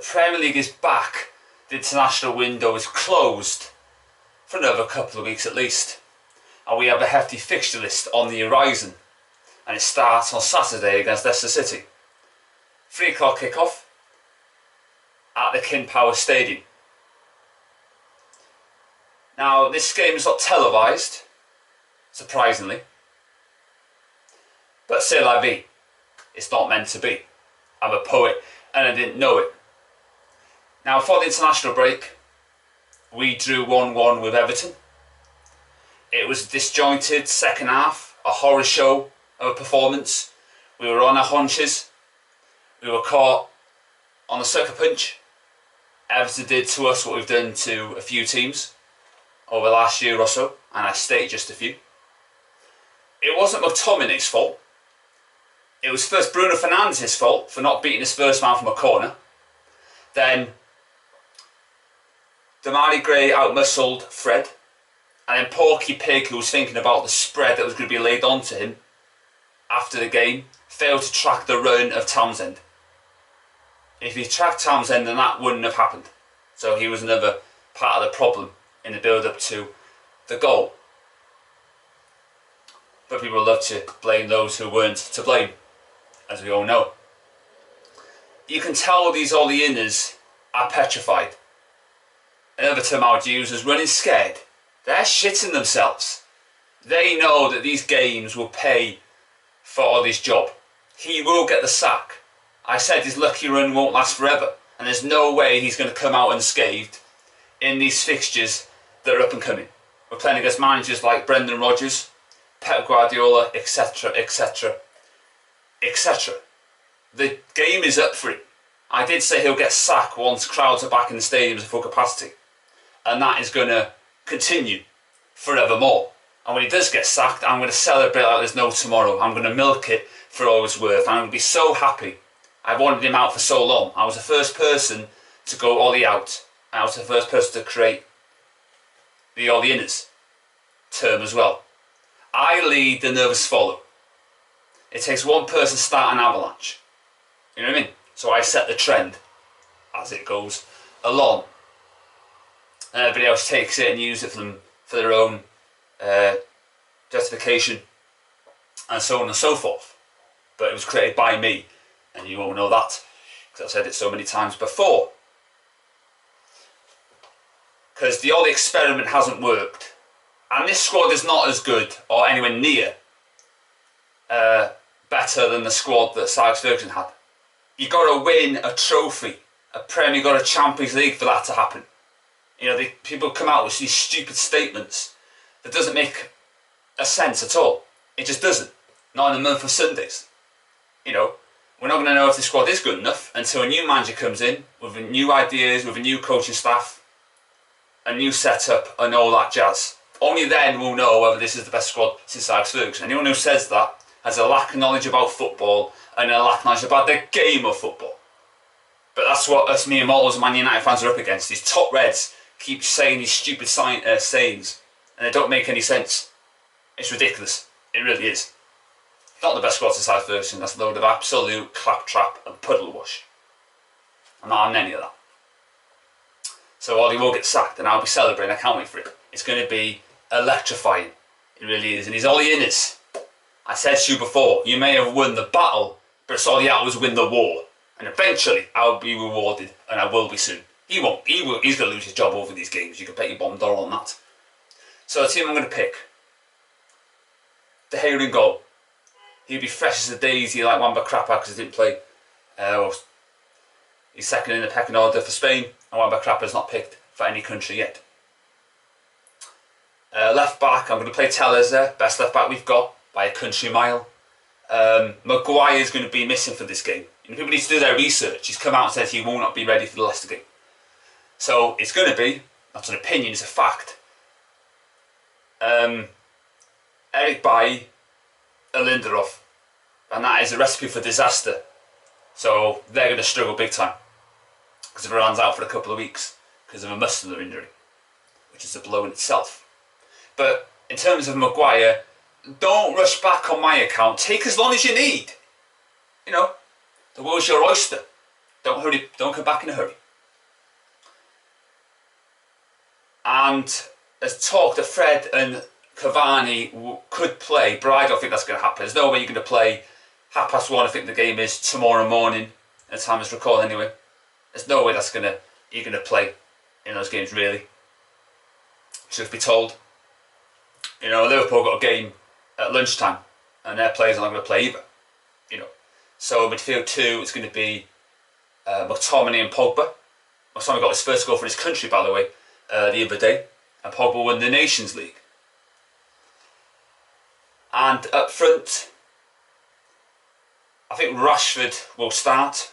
Premier League is back. The international window is closed for another couple of weeks at least. And we have a hefty fixture list on the horizon. And it starts on Saturday against Leicester City. 3 o'clock kickoff at the King Power Stadium. Now, this game is not televised, surprisingly. But c'est la vie. It's not meant to be. I'm a poet and I didn't know it. Now, for the international break, we drew 1-1 with Everton. It was a disjointed second half, a horror show of a performance. We were on our haunches. We were caught on the sucker punch. Everton did to us what we've done to a few teams over the last year or so, and I state just a few. It wasn't McTominay's fault. It was first Bruno Fernandes' fault for not beating his first man from a corner. Then Damari Gray outmuscled Fred. And then Porky Pig, who was thinking about the spread that was going to be laid onto him after the game, failed to track the run of Townsend. If he tracked Townsend, then that wouldn't have happened. So he was another part of the problem in the build-up to the goal. But people love to blame those who weren't to blame, as we all know. You can tell these Ole-inners are petrified. Another term I would use is running scared. They're shitting themselves. They know that these games will pay for Ollie's job. He will get the sack. I said his lucky run won't last forever, and there's no way he's going to come out unscathed in these fixtures that are up and coming. We're playing against managers like Brendan Rodgers, Pep Guardiola, etc, etc, etc. The game is up for him. I did say he'll get sacked once crowds are back in the stadiums at full capacity, and that is going to continue forevermore. And when he does get sacked, I'm going to celebrate like there's no tomorrow. I'm going to milk it for all it's worth. I'm going to be so happy. I've wanted him out for so long. I was the first person to go Ollie out. I was the first person to create the Ole-inners term as well. I lead, the nervous follow. It takes one person to start an avalanche. You know what I mean? So I set the trend as it goes along. And everybody else takes it and uses it for their own justification and so on and so forth. But it was created by me, and you all know that because I've said it so many times before. Because the old experiment hasn't worked, and this squad is not as good or anywhere near better than the squad that Sir Alex Ferguson had. You got to win a trophy, a Premier, you got a Champions League for that to happen. You know, people come out with these stupid statements that doesn't make a sense at all. It just doesn't. Not in a month of Sundays. You know, we're not going to know if the squad is good enough until a new manager comes in with new ideas, with a new coaching staff, a new setup and all that jazz. Only then we'll know whether this is the best squad since Alex Ferguson. Anyone who says that has a lack of knowledge about football and a lack of knowledge about the game of football. But that's what us mere mortals and Man United fans are up against. These top reds keep saying these stupid sayings and they don't make any sense. It's ridiculous. It really is. Not the best squad since Alex Ferguson. That's a load of absolute claptrap and puddle wash. I'm not having any of that. So Ollie will get sacked and I'll be celebrating. I can't wait for it. It's going to be electrifying. It really is. And he's Ole-inners. I said to you before, you may have won the battle, but it's all you have was win the war. And eventually I'll be rewarded, and I will be soon. He won't. He's going to lose his job over these games. You can bet your bottom dollar on that. So the team I'm going to pick. De Gea in goal. He'll be fresh as a daisy like Wan-Bissaka because he didn't play. He's second in the pecking order for Spain, and Wan-Bissaka's not picked for any country yet. Left back, I'm going to play Tellers there. Best left back we've got by a country mile. Maguire is going to be missing for this game. And people need to do their research. He's come out and said he will not be ready for the Leicester game. So it's going to be, not an opinion, it's a fact. Eric Bailly and Lindelof. And that is a recipe for disaster. So they're going to struggle big time. Because Varane's out for a couple of weeks because of a muscular injury, which is a blow in itself. But in terms of Maguire, don't rush back on my account. Take as long as you need. You know, the world's your oyster. Don't hurry. Don't come back in a hurry. And there's talk that Fred and Cavani could play, but I don't think that's going to happen. There's no way you're going to play 1:30. I think the game is tomorrow morning, at the time it's recorded anyway. There's no way you're going to play in those games, really. Truth be told, you know, Liverpool got a game at lunchtime, and their players are not going to play either. You know, so midfield 2, it's going to be McTominay and Pogba. McTominay got his first goal for his country, by the way, the other day, and Pogba won the Nations League. And up front, I think Rashford will start.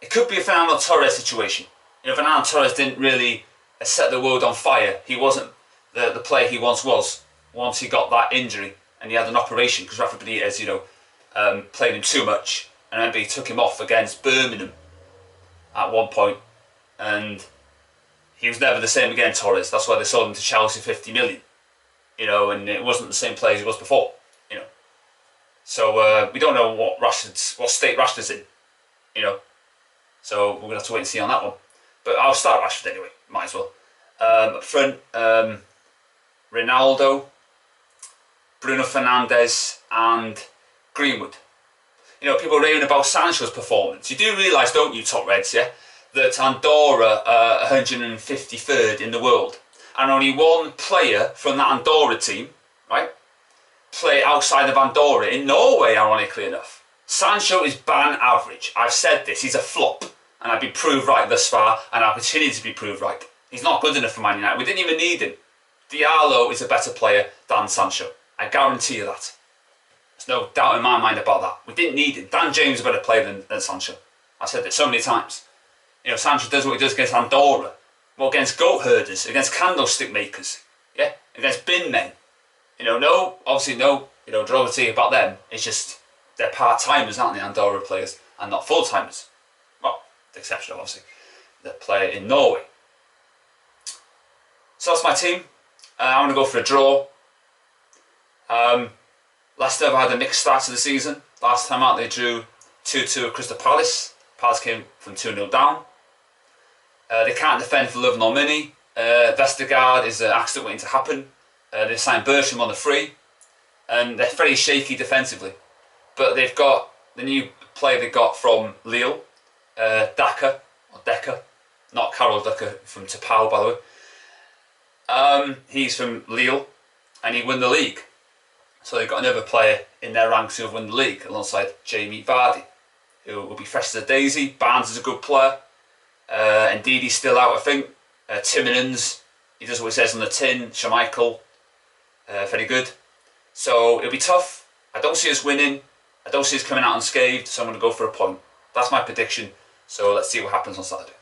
It could be a Fernando Torres situation. You know, Fernando Torres didn't really set the world on fire. He wasn't the player he once was. Once he got that injury and he had an operation, because Rafa Benitez, you know, played him too much, and then he took him off against Birmingham at one point, and he was never the same again, Torres. That's why they sold him to Chelsea 50 million. You know, and it wasn't the same player as he was before. You know, so we don't know what state Rashford's in. You know, so we're gonna have to wait and see on that one. But I'll start Rashford anyway. Might as well. Up front, Ronaldo, Bruno Fernandes, and Greenwood. You know, people are raving about Sancho's performance. You do realise, don't you, Top Reds, yeah, that Andorra are 153rd in the world, and only one player from that Andorra team, right, play outside of Andorra in Norway, ironically enough. Sancho is ban average. I've said this, he's a flop, and I've been proved right thus far, and I'll continue to be proved right. He's not good enough for Man United. We didn't even need him. Diallo is a better player than Sancho. I guarantee you that. There's no doubt in my mind about that. We didn't need him. Dan James is a better player than Sancho. I've said it so many times. You know, Sancho does what he does against Andorra. Well, against goat herders, against candlestick makers, yeah, against bin men. You know, obviously no, you know, derogatory about them. It's just they're part-timers, aren't they, Andorra players, and not full-timers. Well, the exception of, obviously, the player in Norway. So that's my team. I'm going to go for a draw. Leicester have had a mixed start to the season. Last time out they drew 2-2 at Crystal Palace. Palace came from 2-0 down. They can't defend for love nor money. Vestergaard is an accident waiting to happen. They signed Bertram on the free. And they're very shaky defensively. But they've got the new player they got from Lille, Decker, not Carol Decker from Tapau, by the way. He's from Lille, and he won the league. So they've got another player in their ranks who have won the league alongside Jamie Vardy, who will be fresh as a daisy. Barnes is a good player. Ndidi's still out, I think. Timmermans, he does what he says on the tin. Schmeichel, very good. So it'll be tough. I don't see us winning. I don't see us coming out unscathed, so I'm going to go for a point. That's my prediction. So let's see what happens on Saturday.